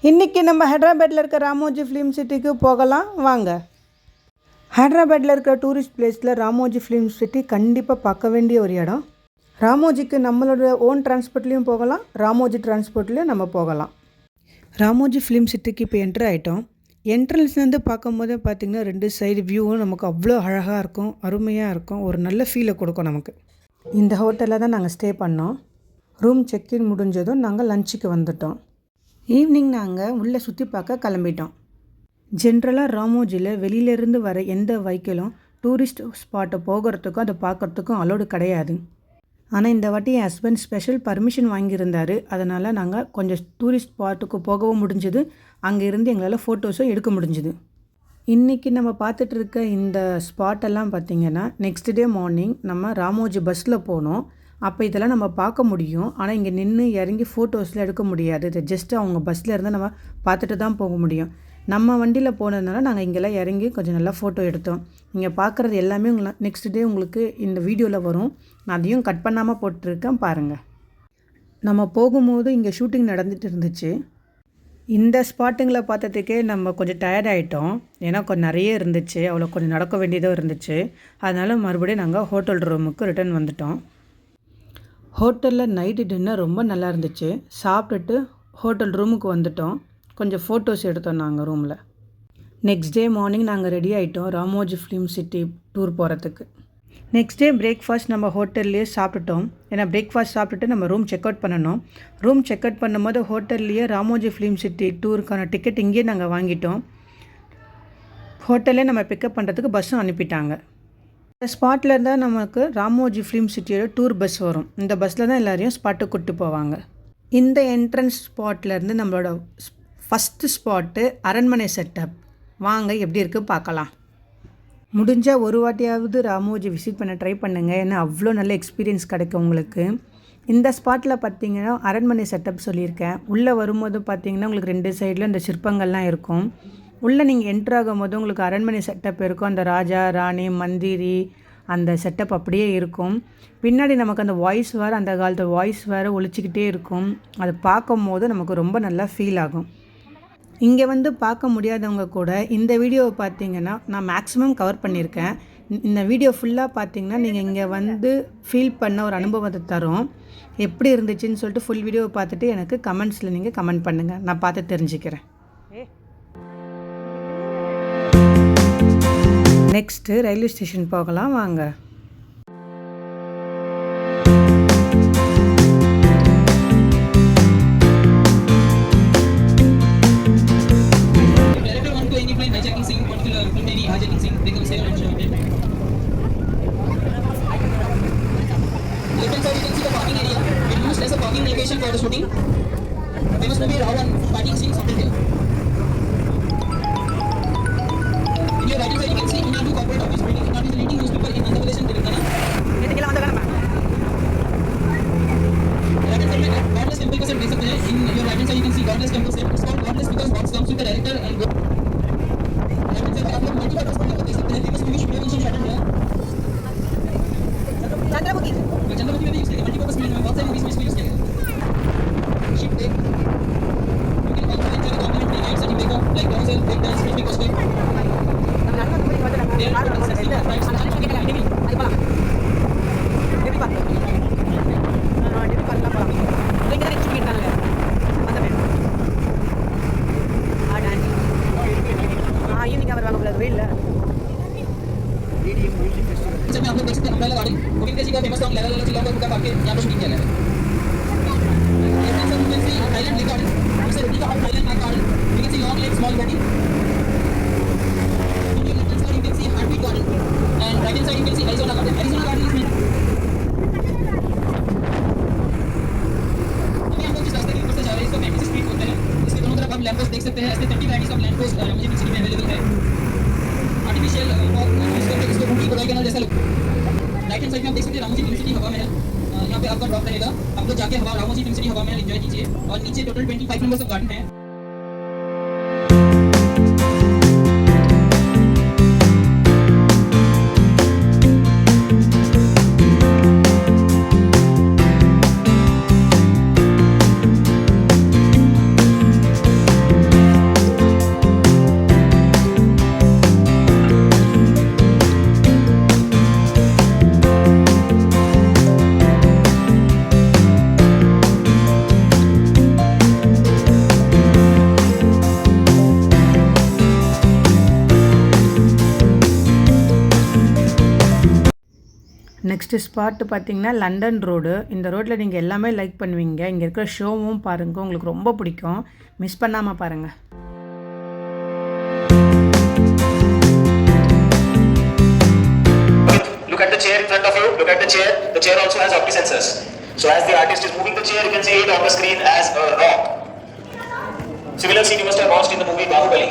இன்றைக்கி நம்ம ஹைதராபாத்தில் இருக்க ராமோஜி ஃபிலிம் சிட்டிக்கு போகலாம் வாங்க. ஹைதராபாத்தில் இருக்கிற டூரிஸ்ட் பிளேஸில் ராமோஜி ஃபிலிம் சிட்டி கண்டிப்பாக பார்க்க வேண்டிய ஒரு இடம். ராமோஜிக்கு நம்மளோட ஓன் டிரான்ஸ்போர்ட்லேயும் போகலாம், ராமோஜி டிரான்ஸ்போர்ட்லேயும் நம்ம போகலாம். ராமோஜி ஃபிலிம் சிட்டிக்கு இப்போ என்ட்ரு ஆகிட்டோம். என்ட்ரன்ஸ்லேருந்து பார்க்கும்போது பார்த்திங்கன்னா 2 சைடு வியூவும் நமக்கு அவ்வளோ அழகாக இருக்கும், அருமையாக இருக்கும், ஒரு நல்ல ஃபீலை கொடுக்கும் நமக்கு. இந்த ஹோட்டலில் தான் நாங்கள் ஸ்டே பண்ணோம். ரூம் செக்இன் முடிஞ்சதும் நாங்கள் லஞ்சுக்கு வந்துட்டோம். ஈவினிங் நாங்கள் உள்ளே சுற்றி பார்க்க கிளம்பிட்டோம். ஜென்ரலாக ராமோஜியில் வெளியிலேருந்து வர எந்த வெஹிக்கிளும் டூரிஸ்ட் ஸ்பாட்டை போகிறதுக்கும் அதை பார்க்குறதுக்கும் அலோடு கிடையாது. ஆனால் இந்த வாட்டி என் ஹஸ்பண்ட் ஸ்பெஷல் பர்மிஷன் வாங்கியிருந்தார். அதனால் நாங்கள் கொஞ்சம் டூரிஸ்ட் ஸ்பாட்டுக்கு போகவும் முடிஞ்சுது, அங்கே இருந்து எங்களால் ஃபோட்டோஸும் எடுக்க முடிஞ்சுது. இன்றைக்கி நம்ம பார்த்துட்டு இருக்க இந்த ஸ்பாட்டெல்லாம் பார்த்திங்கன்னா நெக்ஸ்ட் டே மார்னிங் நம்ம ராமோஜி பஸ்ஸில் போனோம். அப்போ இதெல்லாம் நம்ம பார்க்க முடியும். ஆனால் இங்கே நின்று இறங்கி ஃபோட்டோஸில் எடுக்க முடியாது. இது ஜஸ்ட்டு அவங்க பஸ்ஸில் இருந்து நம்ம பார்த்துட்டு தான் போக முடியும். நம்ம வண்டியில் போனதுனால நாங்கள் இங்கெல்லாம் இறங்கி கொஞ்சம் நல்லா ஃபோட்டோ எடுத்தோம். நீங்கள் பார்க்குறது எல்லாமே நெக்ஸ்ட் டே உங்களுக்கு இந்த வீடியோவில் வரும். நான் அதையும் கட் பண்ணாமல் போட்டிருக்கேன் பாருங்கள். நம்ம போகும்போது இங்கே ஷூட்டிங் நடந்துகிட்டு இருந்துச்சு. இந்த ஸ்பாட்டுங்களை பார்த்ததுக்கே நம்ம கொஞ்சம் டயர்ட் ஆகிட்டோம். ஏன்னா கொஞ்சம் நிறைய இருந்துச்சு, அவ்வளோ கொஞ்சம் நடக்க வேண்டியதாக இருந்துச்சு. அதனால் மறுபடியும் நாங்கள் ஹோட்டல் ரூமுக்கு ரிட்டர்ன் வந்துட்டோம். ஹோட்டலில் நைட்டு டின்னர் ரொம்ப நல்லா இருந்துச்சு. சாப்பிட்டுட்டு ஹோட்டல் ரூமுக்கு வந்துட்டோம். கொஞ்சம் ஃபோட்டோஸ் எடுத்தோம் நாங்கள் ரூமில். நெக்ஸ்ட் டே மார்னிங் நாங்கள் ரெடி ஆகிட்டோம் ராமோஜி ஃபிலிம் சிட்டி டூர் போகிறதுக்கு. நெக்ஸ்ட் டே பிரேக்ஃபாஸ்ட் நம்ம ஹோட்டல்லையே சாப்பிட்டுட்டோம். ஏன்னா பிரேக்ஃபாஸ்ட் சாப்பிட்டுட்டு நம்ம ரூம் செக் அவுட் பண்ணணும். ரூம் செக் அவுட் பண்ணும்போது ஹோட்டல்லையே ராமோஜி ஃபிலிம் சிட்டி டூருக்கான டிக்கெட் இங்கேயே நாங்கள் வாங்கிட்டோம். ஹோட்டல்லே நம்ம பிக்கப் பண்ணுறதுக்கு பஸ்ஸும் அனுப்பிட்டாங்க. இந்த ஸ்பாட்டில் இருந்தால் நமக்கு ராமோஜி ஃபிலிம் சிட்டியோட டூர் பஸ் வரும். இந்த பஸ்ஸில் தான் எல்லோரையும் ஸ்பாட்டுக்கு கூப்பிட்டு போவாங்க. இந்த என்ட்ரன்ஸ் ஸ்பாட்லேருந்து நம்மளோட ஃபஸ்ட்டு ஸ்பாட்டு அரண்மனை செட்டப். வாங்க எப்படி இருக்குது பார்க்கலாம். முடிஞ்சால் ஒரு வாட்டியாவது ராமோஜி விசிட் பண்ண ட்ரை பண்ணுங்கள். ஏன்னா அவ்வளோ நல்ல எக்ஸ்பீரியன்ஸ் கிடைக்கும் உங்களுக்கு. இந்த ஸ்பாட்டில் பார்த்திங்கன்னா அரண்மனை செட்டப் சொல்லியிருக்கேன். உள்ளே வரும்போது பார்த்திங்கன்னா உங்களுக்கு 2 சைடில் இந்த சிற்பங்கள்லாம் இருக்கும். உள்ளே நீங்கள் என்ட்ரு ஆகும்போது உங்களுக்கு அரண்மனை செட்டப் இருக்கும். அந்த ராஜா ராணி மந்திரி அந்த செட்டப் அப்படியே இருக்கும். பின்னாடி நமக்கு அந்த வாய்ஸ் வேறு, அந்த காலத்து வாய்ஸ் வேறு ஒழிச்சிக்கிட்டே இருக்கும். அதை பார்க்கும் போது நமக்கு ரொம்ப நல்லா ஃபீல் ஆகும். இங்கே வந்து பார்க்க முடியாதவங்க கூட இந்த வீடியோவை பார்த்தீங்கன்னா நான் மேக்ஸிமம் கவர் பண்ணியிருக்கேன். இந்த வீடியோ ஃபுல்லாக பார்த்தீங்கன்னா நீங்கள் இங்கே வந்து ஃபீல் பண்ண ஒரு அனுபவத்தை தரும். எப்படி இருந்துச்சுன்னு சொல்லிட்டு ஃபுல் வீடியோவை பார்த்துட்டு எனக்கு கமெண்ட்ஸில் நீங்கள் கமெண்ட் பண்ணுங்கள், நான் பார்த்து தெரிஞ்சுக்கிறேன். நெக்ஸ்ட்டு ரயில்வே ஸ்டேஷன் போகலாம் வாங்க. देख सकते हैं ऐसे 30 वैराइटीज का plant post Ramoji film city में अवेलेबल है. आर्टिफिशियल इसको बूटी कोडाई कैनाल जैसा लुक. राइट हैंड साइड में आप देख सकते हैं रामोजी फिल्म सिटी हवा महल. यहाँ पे आपका ड्रॉप रहेगा. आप लोग जाके रामोजी फिल्म सिटी हवा महल एंजॉय कीजिए. और नीचे टोटल 25 नंबर्स ऑफ गार्डन है. நெக்ஸ்ட்டு ஸ்பாட்டு பார்த்திங்கன்னா லண்டன் ரோடு. இந்த ரோட்டில் நீங்கள் எல்லாமே லைக் பண்ணுவீங்க. இங்கே இருக்கிற ஷோவும் பாருங்கள், உங்களுக்கு ரொம்ப பிடிக்கும். மிஸ் பண்ணாமல் பாருங்கள். Look at the chair in front of you. Look at the chair. The chair also has optic sensors. So as the artist is moving the chair, you can see it on the screen as a rock. Similar scene you must have watched in the movie Bahubali.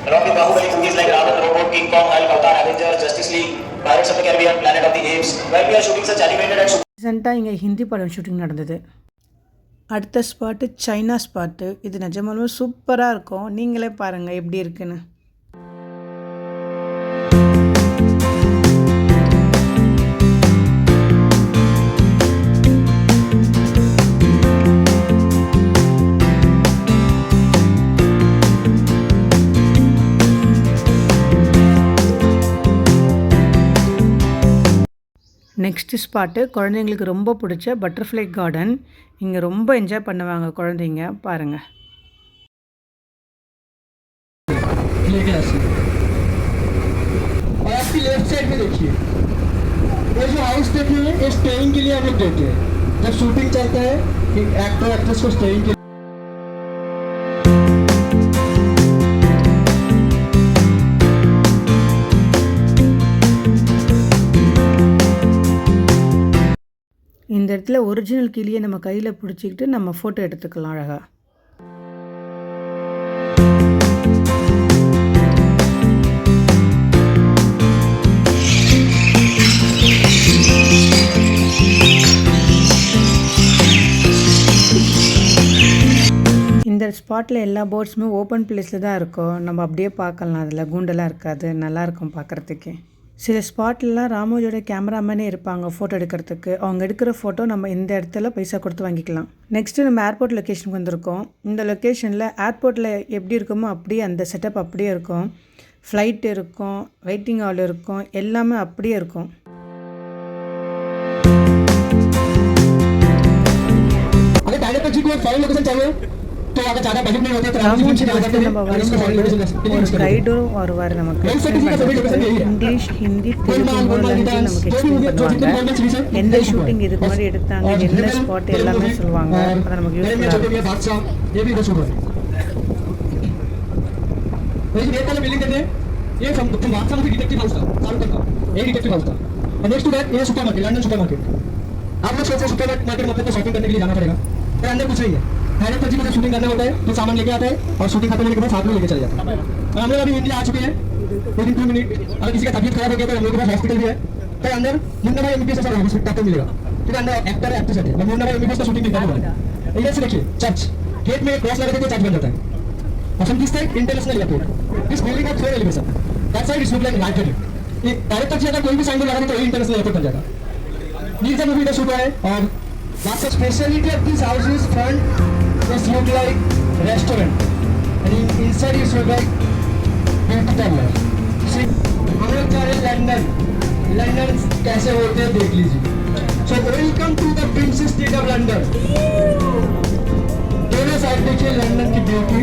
Along with Bahubali movies like Ravan, Robot, King Kong, Hulk, Avatar, Avengers, Justice League, Pirates of the Caribbean, Planet of the Apes. While we are shooting such animated and ரீசெண்டாக இங்கே ஹிந்தி படம் shooting நடந்தது. அடுத்த spot China spot. இது நிஜமாலுமே சூப்பராக இருக்கும். நீங்களே பாருங்கள் எப்படி இருக்குன்னு. நெக்ஸ்ட்டு ஸ்பாட்டு குழந்தைங்களுக்கு ரொம்ப பிடிச்ச பட்டர்ஃப்ளை கார்டன். இங்கே ரொம்ப என்ஜாய் பண்ணுவாங்க குழந்தைங்க, பாருங்கள். और आपकी लेफ्ट साइड में देखिए, ये जो हाउस देखे हैं ये स्टेइंग के लिए हम लोग देते हैं. जब शूटिंग चलता है एक्टर एक्ट्रेस को स्टेइंग के இந்த இடத்துல ஒரிஜினல் கிளியை நம்ம கையில் பிடிச்சிக்கிட்டு நம்ம ஃபோட்டோ எடுத்துக்கலாம் அழகாக. இந்த ஸ்பாட்டில் எல்லா போர்ட்ஸுமே ஓப்பன் பிளேஸில் தான் இருக்கும். நம்ம அப்படியே பார்க்கலாம், அதில் கூண்டெல்லாம் இருக்காது, நல்லாயிருக்கும் பார்க்குறதுக்கே. சில ஸ்பாட்லலாம் ராமோஜியோட கேமராமேனே இருப்பாங்க ஃபோட்டோ எடுக்கிறதுக்கு. அவங்க எடுக்கிற ஃபோட்டோ நம்ம இந்த இடத்துல பைசா கொடுத்து வாங்கிக்கலாம். நெக்ஸ்ட்டு நம்ம ஏர்போர்ட் லொக்கேஷனுக்கு வந்திருக்கோம். இந்த லொக்கேஷனில் ஏர்போர்ட்டில் எப்படி இருக்குமோ அப்படியே அந்த செட்டப் அப்படியே இருக்கும். ஃப்ளைட் இருக்கும், வெயிட்டிங் ஹால் இருக்கும், எல்லாமே அப்படியே இருக்கும். ஒரு கைடும் வருவார் நமக்கு இங்கிலீஷ், ஹிந்தி, தெலுங்கு லாங்குவேஜ் நமக்கு எக்ஸ்பிளைன் பண்ணுவாங்க. எந்த ஷூட்டிங் இதுக்கு மாதிரி எடுத்தாங்க, என்ன ஸ்பாட் எல்லாமே சொல்லுவாங்க. அதை நமக்கு யூஸ்ஃபுல்லாக இருக்கும். हैदराबाद जी में जब शूटिंग करना होता है तो सामान लेके आता है और शूटिंग खत्म होने के बाद साथ में लेके चले जाता है. और हम लोग अभी इंडिया आ चुके हैं. विद इन 2 मिनट अगर किसी का तबीयत खराब हो गया तो हम लोग के पास हॉस्पिटल भी है. तो अंदर मुन्ना भाई एमबीबीएस का डॉक्टर मिलेगा. फिर अंदर एक्टर एक्ट्रेस है. मैं मुन्ना भाई एमबीबीएस का शूटिंग दिखाने वाला है. इधर से देखिए चर्च गेट में क्रॉस लगा देते चर्च बन जाता है. और हम किस side international airport. This building का 4 elevation. That side is look like right. ये डायरेक्ट तक अगर कोई भी साइन लगा दे तो ये इंटरनेशनल एयरपोर्ट बन जाएगा. नीचे का मूवी का शूट हुआ है. और that's the speciality of this house is front This look like restaurant and inside is look like beauty parlor. See, हम लोग जा रहे हैं लंदन कैसे होते हैं देख लीजिए. So welcome to the princess state of London. दोनों साइड देखिए लंदन की ब्यूटी.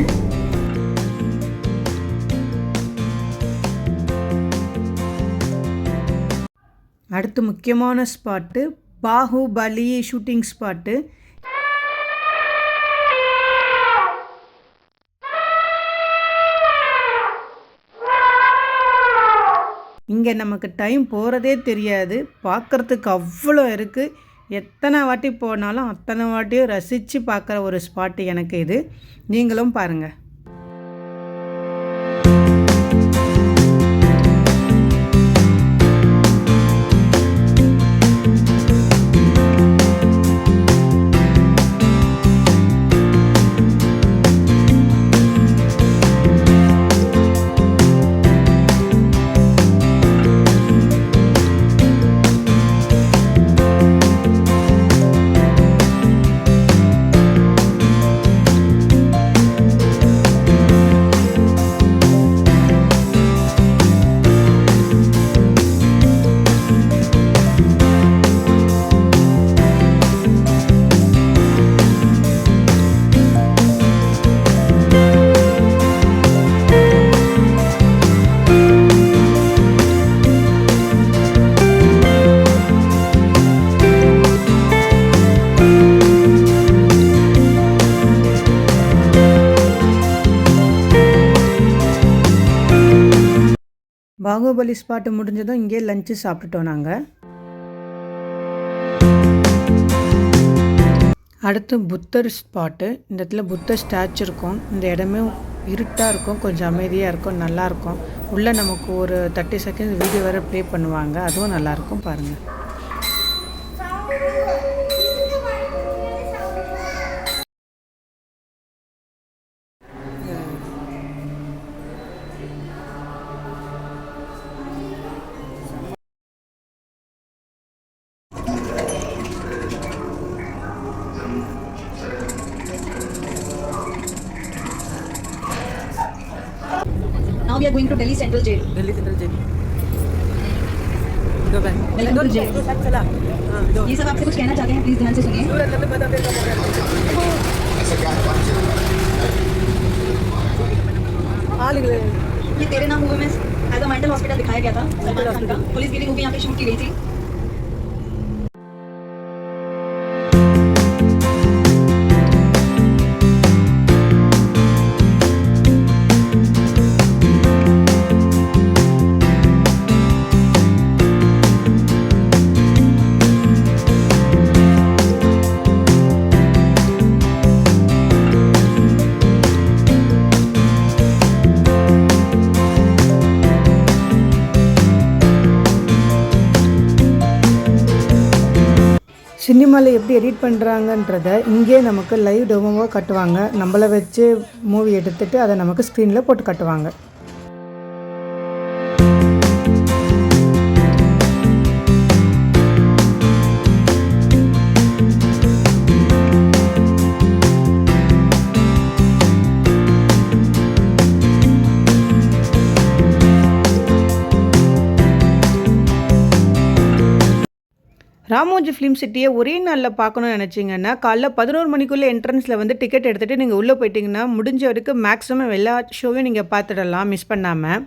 அடுத்து முக்கியமான ஸ்பாட்டு பாகுபலி ஷூட்டிங் ஸ்பாட்டு. இங்கே நமக்கு டைம் போகிறதே தெரியாது. பார்க்குறதுக்கு அவ்வளோ இருக்குது. எத்தனை வாட்டி போனாலும் அத்தனை வாட்டியும் ரசித்து பார்க்குற ஒரு ஸ்பாட்டு எனக்கு இது. நீங்களும் பாருங்கள். பாகுபலி ஸ்பாட்டு முடிஞ்சதும் இங்கே லஞ்சு சாப்பிட்டுட்டோம் நாங்கள். அடுத்து புத்தர் ஸ்பாட்டு. இந்த இடத்துல புத்தர் ஸ்டாச்சு இருக்கும். இந்த இடமே இருட்டாக இருக்கும், கொஞ்சம் அமைதியாக இருக்கும், நல்லாயிருக்கும். உள்ளே நமக்கு ஒரு 30 செகண்ட்ஸ் வீடியோ வேறு ப்ளே பண்ணுவாங்க, அதுவும் நல்லாயிருக்கும் பாருங்கள். Now we are going to Delhi Central Jail. Delhi Central Jail Delhi Central Jail. ये सब आपसे कुछ कहना चाहते हैं, प्लीज ध्यान से सुनिए. ये तेरे नाम मूवी में एज अ मेंटल हॉस्पिटल दिखाया गया था सलमान खान का. पुलिस गिरी मूवी यहाँ पे शूट की गई थी. சினிமாவில் எப்படி எடிட் பண்ணுறாங்கன்றத இங்கே நமக்கு லைவ் டெமோவாக காட்டுவாங்க. நம்மளை வச்சு மூவி எடுத்துகிட்டு அதை நமக்கு ஸ்க்ரீனில் போட்டு காட்டுவாங்க. ராமோஜி ஃபிலிம் சிட்டியை ஒரே நாளில் பார்க்கணும்னு நினச்சிங்கன்னா காலைல 11 மணிக்குள்ளே என்ட்ரன்ஸில் வந்து டிக்கெட் எடுத்துகிட்டு நீங்கள் உள்ளே போயிட்டீங்கன்னா முடிஞ்ச வரைக்கும் மேக்ஸிமம் எல்லா ஷோவையும் நீங்கள் பார்த்துடலாம் மிஸ் பண்ணாமல்.